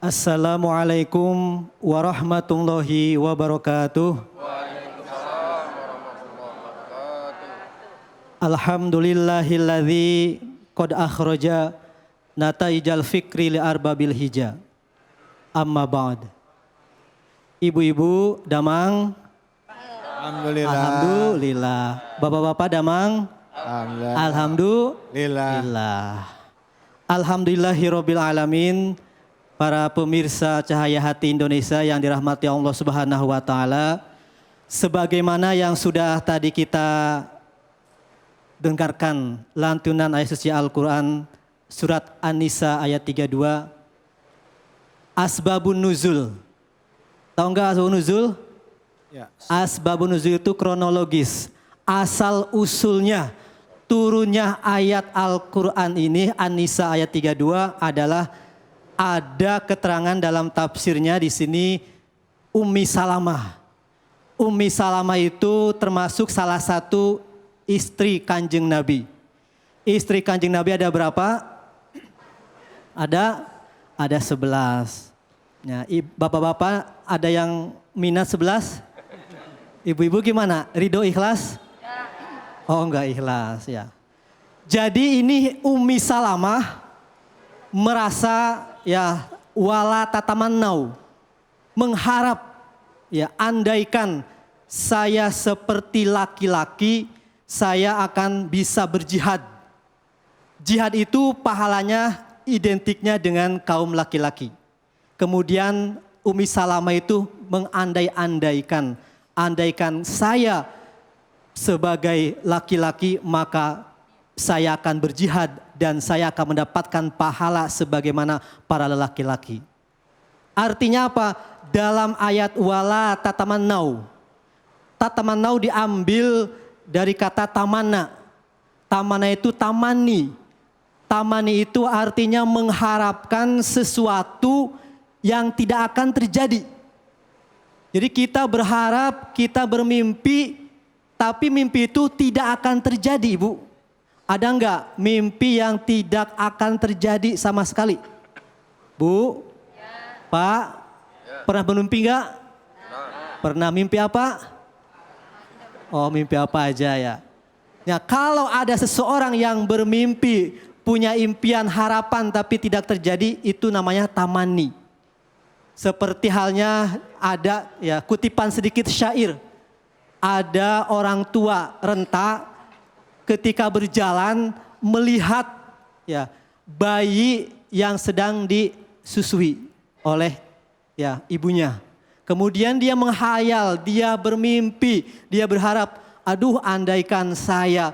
Assalamualaikum warahmatullahi wabarakatuh. Waalaikumsalam warahmatullahi wabarakatuh. Alhamdulillahilladzi qad akhraja nataijal fikri li arbabil hija. Amma ba'd. Ibu-ibu damang? Alhamdulillah. Alhamdulillah. Bapak-bapak damang? Alhamdulillah. Alhamdulillahirabbil alamin. Para pemirsa Cahaya Hati Indonesia yang dirahmati Allah Subhanahu wa taala, sebagaimana yang sudah tadi kita dengarkan lantunan ayat suci Al-Qur'an surat An-Nisa ayat 32, asbabun nuzul. Tahu enggak asbabun nuzul? Ya. Asbabun nuzul itu kronologis, asal usulnya turunnya ayat Al-Qur'an ini An-Nisa ayat 32 adalah ada keterangan dalam tafsirnya di sini Ummi Salamah. Ummi Salamah itu termasuk salah satu istri Kanjeng Nabi. Istri Kanjeng Nabi ada berapa? Ada 11. Ya, bapak-bapak ada yang minat 11? Ibu-ibu gimana? Ridho ikhlas? Oh enggak ikhlas ya. Jadi ini Ummi Salamah merasa ya wala tatamannau, mengharap ya andaikan saya seperti laki-laki saya akan bisa berjihad. Jihad itu pahalanya identiknya dengan kaum laki-laki. Kemudian Ummi Salamah itu mengandai-andaikan, andaikan saya sebagai laki-laki maka saya akan berjihad dan saya akan mendapatkan pahala sebagaimana para lelaki-laki. Artinya apa? Dalam ayat wala tatamannau. Tatamannau diambil dari kata tamanna. Tamanna itu tamani. Tamani itu artinya mengharapkan sesuatu yang tidak akan terjadi. Jadi kita berharap, kita bermimpi, tapi mimpi itu tidak akan terjadi, Ibu. Ada enggak mimpi yang tidak akan terjadi sama sekali? Bu? Ya. Pak? Ya. Pernah bermimpi enggak? Pernah mimpi apa? Oh mimpi apa aja ya. Ya kalau ada seseorang yang bermimpi, punya impian harapan tapi tidak terjadi, itu namanya tamani. Seperti halnya ada ya kutipan sedikit syair. Ada orang tua renta ketika berjalan melihat ya bayi yang sedang disusui oleh ya ibunya. Kemudian dia menghayal, dia bermimpi, dia berharap, aduh andaikan saya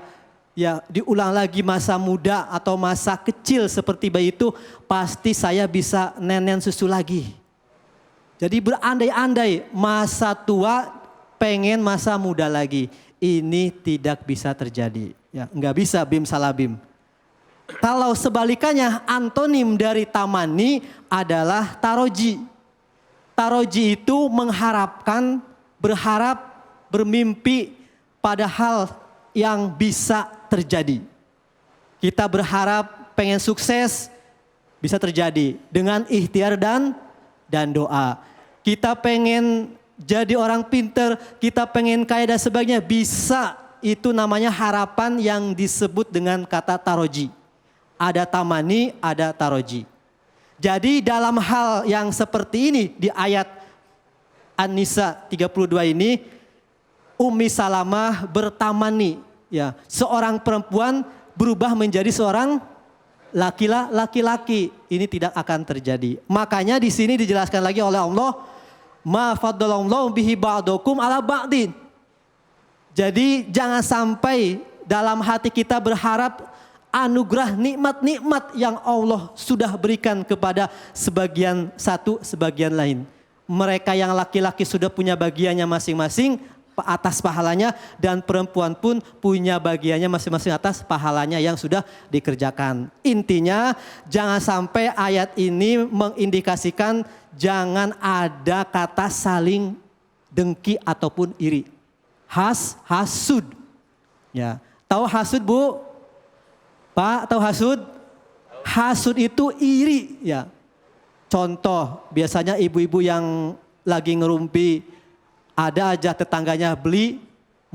ya diulang lagi masa muda atau masa kecil seperti bayi itu, pasti saya bisa nenen susu lagi. Jadi berandai-andai masa tua pengen masa muda lagi. Ini tidak bisa terjadi. Ya, nggak bisa bim salah bim. Kalau sebalikannya antonim dari tamani adalah taroji. Taroji itu mengharapkan, berharap, bermimpi pada hal yang bisa terjadi. Kita berharap pengen sukses bisa terjadi dengan ikhtiar dan doa. Kita pengen jadi orang pinter, kita pengen kaya dan sebagainya, bisa. Itu namanya harapan yang disebut dengan kata taroji. Ada tamani, ada taroji. Jadi dalam hal yang seperti ini di ayat An-Nisa 32 ini, Ummi Salamah bertamani. Ya, seorang perempuan berubah menjadi seorang laki-laki. Ini tidak akan terjadi. Makanya di sini dijelaskan lagi oleh Allah, ma faddalallahu bihi ba'dakum ala ba'din. Jadi jangan sampai dalam hati kita berharap anugerah nikmat-nikmat yang Allah sudah berikan kepada sebagian satu, sebagian lain. Mereka yang laki-laki sudah punya bagiannya masing-masing atas pahalanya, dan perempuan pun punya bagiannya masing-masing atas pahalanya yang sudah dikerjakan. Intinya jangan sampai ayat ini mengindikasikan jangan ada kata saling dengki ataupun iri. Hasud. Ya, tahu hasud, Bu? Pak, tahu hasud? Hasud itu iri, ya. contoh, biasanya ibu-ibu yang lagi ngerumpi, ada aja tetangganya beli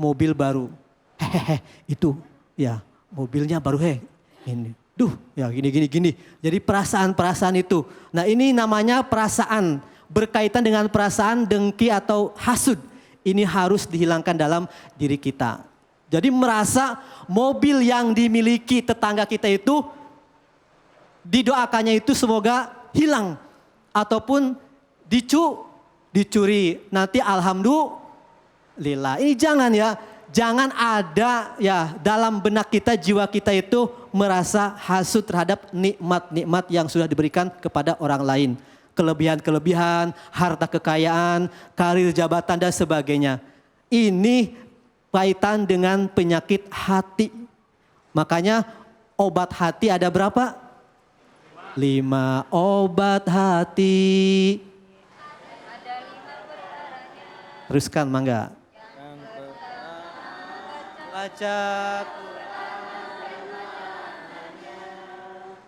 mobil baru. Hehehe, itu ya mobilnya baru ini. Duh, ya gini. Jadi perasaan-perasaan itu. Nah ini namanya perasaan, berkaitan dengan perasaan dengki atau hasud. Ini harus dihilangkan dalam diri kita. Jadi merasa mobil yang dimiliki tetangga kita itu, didoakannya itu semoga hilang. Ataupun dicuri. Nanti alhamdulillah. Ini jangan ya. Jangan ada ya dalam benak kita, jiwa kita itu merasa hasud terhadap nikmat-nikmat yang sudah diberikan kepada orang lain. Kelebihan-kelebihan, harta kekayaan, karir jabatan dan sebagainya. Ini kaitan dengan penyakit hati. Makanya obat hati ada berapa? 5 obat hati. Teruskan mangga. Baca.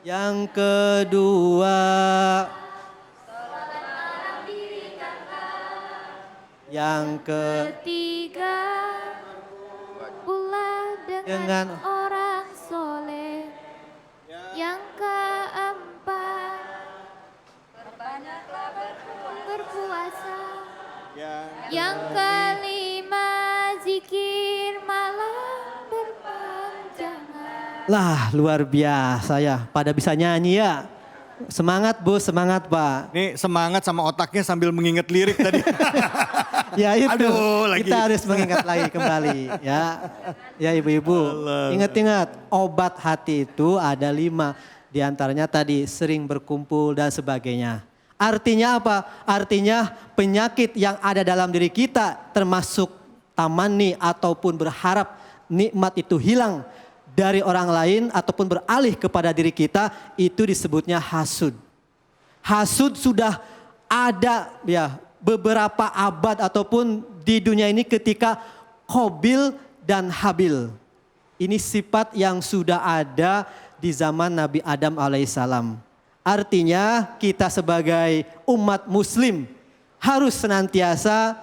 Yang kedua. Yang ketiga, pula dengan orang soleh. Yang keempat, berbanyaklah berpuasa. Yang kelima, zikir malam berpanjangan. Lah luar biasa ya, pada bisa nyanyi ya. Semangat Bu, semangat Pak. Nih semangat sama otaknya sambil mengingat lirik tadi. Ya itu, Aduh, lagi. kita harus mengingat lagi kembali ya. Ya ibu-ibu, ingat-ingat obat hati itu ada 5. Di antaranya tadi sering berkumpul dan sebagainya. Artinya apa? Artinya penyakit yang ada dalam diri kita termasuk tamani ataupun berharap nikmat itu hilang dari orang lain ataupun beralih kepada diri kita, itu disebutnya hasud. Hasud sudah ada ya beberapa abad ataupun di dunia ini ketika Qabil dan Habil. Ini sifat yang sudah ada di zaman Nabi Adam alaihissalam. Artinya kita sebagai umat muslim harus senantiasa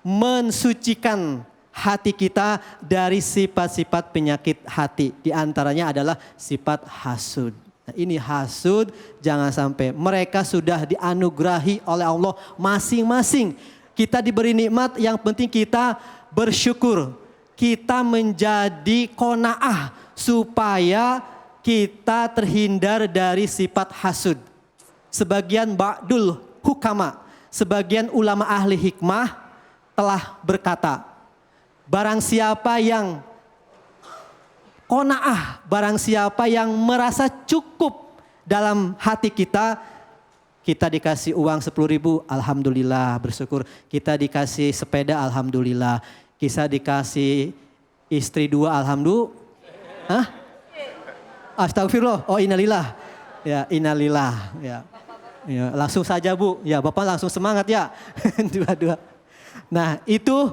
mensucikan hati kita dari sifat-sifat penyakit hati. Di antaranya adalah sifat hasud. Nah, ini hasud, jangan sampai. Mereka sudah dianugerahi oleh Allah masing-masing. Kita diberi nikmat, yang penting kita bersyukur. Kita menjadi qanaah supaya kita terhindar dari sifat hasud. Sebagian ba'dul hukama, sebagian ulama ahli hikmah telah berkata, barang siapa yang qanaah, barang siapa yang merasa cukup dalam hati kita, kita dikasih uang 10.000, alhamdulillah bersyukur. Kita dikasih sepeda, alhamdulillah. Kita dikasih istri 2, alhamdulillah. Hah? Astagfirullah, oh innalillah. Ya innalillah. Ya. Ya, langsung saja Bu, ya Bapak langsung semangat ya. Dua-dua. Nah itu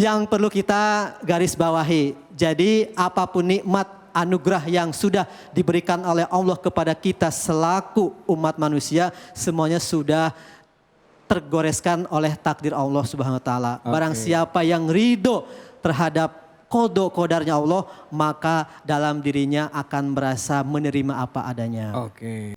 yang perlu kita garis bawahi. Jadi apapun nikmat anugerah yang sudah diberikan oleh Allah kepada kita selaku umat manusia, semuanya sudah tergoreskan oleh takdir Allah Subhanahu wa taala. Barang siapa yang ridho terhadap qada qadarnya Allah, maka dalam dirinya akan merasa menerima apa adanya. Oke.